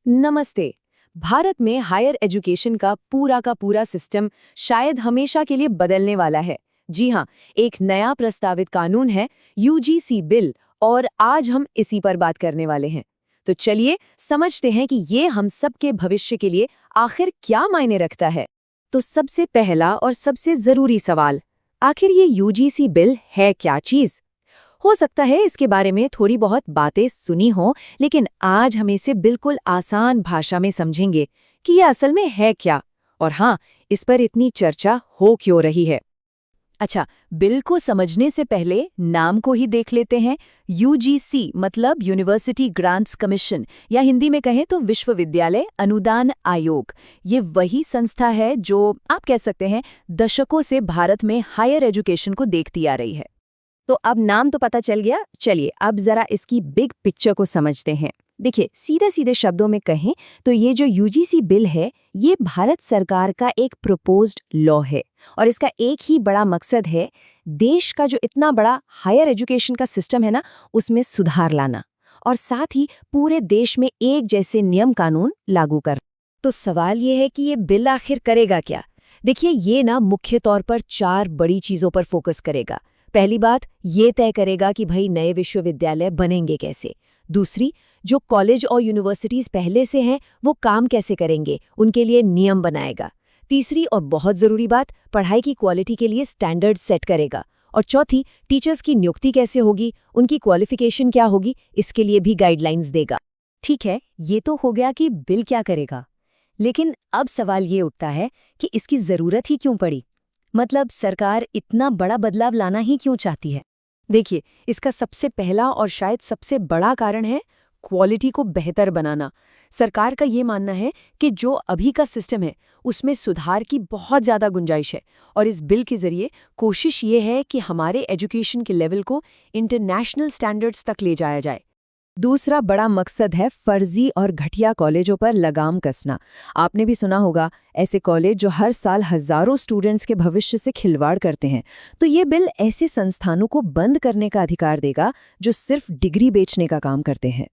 नमस्ते। भारत में higher education का पूरा सिस्टम शायद हमेशा के लिए बदलने वाला है। जी हाँ, एक नया प्रस्तावित कानून है यूजीसी बिल और आज हम इसी पर बात करने वाले हैं। तो चलिए समझते हैं कि ये हम सबके भविष्य के लिए आखिर क्या मायने रखता है। तो सबसे पहला और सबसे जरूरी सवाल, आखिर ये यूजीसी बिल है क्या चीज? हो सकता है इसके बारे में थोड़ी बहुत बातें सुनी हो, लेकिन आज हम इसे बिल्कुल आसान भाषा में समझेंगे कि ये असल में है क्या और हाँ, इस पर इतनी चर्चा हो क्यों रही है। अच्छा, बिल को समझने से पहले नाम को ही देख लेते हैं। यूजीसी मतलब यूनिवर्सिटी ग्रांट्स कमीशन या हिंदी में कहें तो विश्वविद्यालय अनुदान आयोग। ये वही संस्था है जो आप कह सकते हैं दशकों से भारत में हायर एजुकेशन को देखती आ रही है। तो अब नाम तो पता चल गया, चलिए अब जरा इसकी बिग पिक्चर को समझते हैं। देखिए, सीधे सीधे शब्दों में कहें तो ये जो यूजीसी बिल है, ये भारत सरकार का एक प्रपोज्ड लॉ है और इसका एक ही बड़ा मकसद है, देश का जो इतना बड़ा हायर एजुकेशन का सिस्टम है ना, उसमें सुधार लाना और साथ ही पूरे देश में एक जैसे नियम कानून लागू कर। तो सवाल ये है कि ये बिल आखिर करेगा क्या? देखिए, ये ना मुख्य तौर पर 4 बड़ी चीजों पर फोकस करेगा। पहली बात, ये तय करेगा कि भाई नए विश्वविद्यालय बनेंगे कैसे। दूसरी, जो कॉलेज और यूनिवर्सिटीज पहले से हैं वो काम कैसे करेंगे, उनके लिए नियम बनाएगा। तीसरी और बहुत ज़रूरी बात, पढ़ाई की क्वालिटी के लिए स्टैंडर्ड सेट करेगा। और चौथी, टीचर्स की नियुक्ति कैसे होगी, उनकी क्वालिफिकेशन क्या होगी, इसके लिए भी गाइडलाइंस देगा। ठीक है, ये तो हो गया कि बिल क्या करेगा, लेकिन अब सवाल ये उठता है कि इसकी ज़रूरत ही क्यों पड़ी। मतलब सरकार इतना बड़ा बदलाव लाना ही क्यों चाहती है? देखिए, इसका सबसे पहला और शायद सबसे बड़ा कारण है क्वालिटी को बेहतर बनाना। सरकार का ये मानना है कि जो अभी का सिस्टम है उसमें सुधार की बहुत ज़्यादा गुंजाइश है और इस बिल के ज़रिए कोशिश ये है कि हमारे एजुकेशन के लेवल को इंटरनेशनल स्टैंडर्ड्स तक ले जाया जाए। दूसरा बड़ा मकसद है फर्जी और घटिया कॉलेजों पर लगाम कसना। आपने भी सुना होगा ऐसे कॉलेज जो हर साल हजारों स्टूडेंट्स के भविष्य से खिलवाड़ करते हैं। तो ये बिल ऐसे संस्थानों को बंद करने का अधिकार देगा जो सिर्फ डिग्री बेचने का काम करते हैं।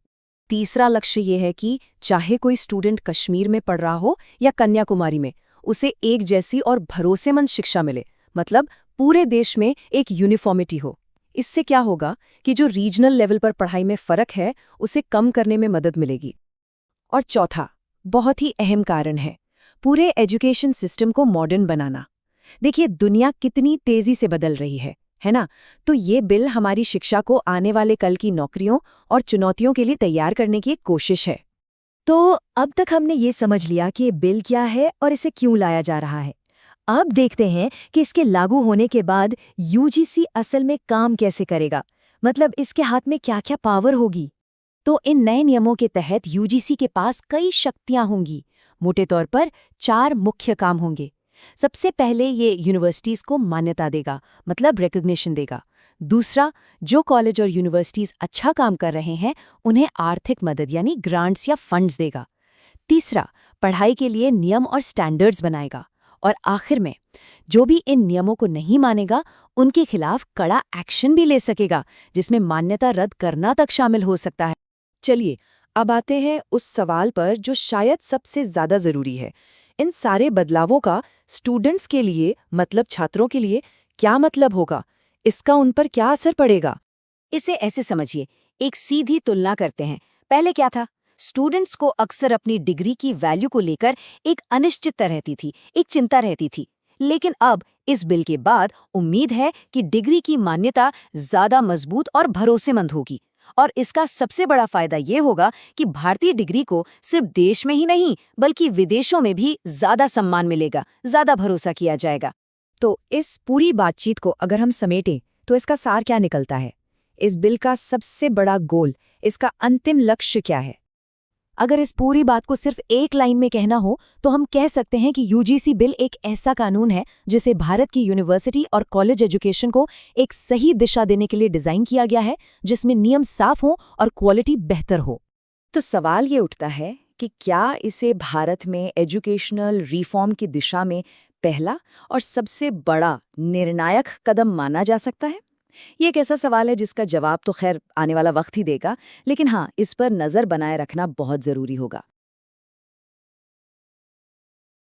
तीसरा लक्ष्य ये है कि चाहे कोई स्टूडेंट कश्मीर में पढ़ रहा हो या कन्याकुमारी में, उसे एक जैसी और भरोसेमंद शिक्षा मिले। मतलब पूरे देश में एक यूनिफॉर्मिटी हो। इससे क्या होगा कि जो रीजनल लेवल पर पढ़ाई में फर्क है उसे कम करने में मदद मिलेगी। और चौथा, बहुत ही अहम कारण है पूरे एजुकेशन सिस्टम को मॉडर्न बनाना। देखिए, दुनिया कितनी तेजी से बदल रही है ना? तो ये बिल हमारी शिक्षा को आने वाले कल की नौकरियों और चुनौतियों के लिए तैयार करने की एक कोशिश है। तो अब तक हमने ये समझ लिया कि ये बिल क्या है और इसे क्यों लाया जा रहा है। अब देखते हैं कि इसके लागू होने के बाद यूजीसी असल में काम कैसे करेगा। मतलब इसके हाथ में क्या-क्या पावर होगी। तो इन नए नियमों के तहत यूजीसी के पास कई शक्तियां होंगी। मोटे तौर पर 4 मुख्य काम होंगे। सबसे पहले ये यूनिवर्सिटीज को मान्यता देगा, मतलब रिकॉग्निशन देगा। दूसरा, जो कॉलेज और यूनिवर्सिटीज अच्छा काम कर रहे हैं उन्हें आर्थिक मदद यानी ग्रांट्स या फंड्स देगा। तीसरा, पढ़ाई के लिए नियम और स्टैंडर्ड्स बनाएगा। और आखिर में, जो भी इन नियमों को नहीं मानेगा उनके खिलाफ कड़ा एक्शन भी ले सकेगा, जिसमें मान्यता रद्द करना तक शामिल हो सकता है। चलिए, अब आते हैं उस सवाल पर जो शायद सबसे ज्यादा जरूरी है। इन सारे बदलावों का स्टूडेंट्स के लिए, मतलब छात्रों के लिए क्या मतलब होगा? इसका उन पर क्या असर पड़ेगा? इसे ऐसे समझिए, एक सीधी तुलना करते हैं। पहले क्या था? स्टूडेंट्स को अक्सर अपनी डिग्री की वैल्यू को लेकर एक अनिश्चितता रहती थी, एक चिंता रहती थी। लेकिन अब इस बिल के बाद उम्मीद है कि डिग्री की मान्यता ज्यादा मजबूत और भरोसेमंद होगी। और इसका सबसे बड़ा फायदा ये होगा कि भारतीय डिग्री को सिर्फ देश में ही नहीं बल्कि विदेशों में भी ज्यादा सम्मान मिलेगा, ज्यादा भरोसा किया जाएगा। तो इस पूरी बातचीत को अगर हम समेटें तो इसका सार क्या निकलता है? इस बिल का सबसे बड़ा गोल, इसका अंतिम लक्ष्य क्या है? अगर इस पूरी बात को सिर्फ एक लाइन में कहना हो तो हम कह सकते हैं कि यूजीसी बिल एक ऐसा कानून है जिसे भारत की यूनिवर्सिटी और कॉलेज एजुकेशन को एक सही दिशा देने के लिए डिजाइन किया गया है, जिसमें नियम साफ हों और क्वालिटी बेहतर हो। तो सवाल ये उठता है कि क्या इसे भारत में एजुकेशनल रिफॉर्म की दिशा में पहला और सबसे बड़ा निर्णायक कदम माना जा सकता है? ये एक ऐसा सवाल है जिसका जवाब तो खैर आने वाला वक्त ही देगा, लेकिन हाँ, इस पर नज़र बनाए रखना बहुत ज़रूरी होगा।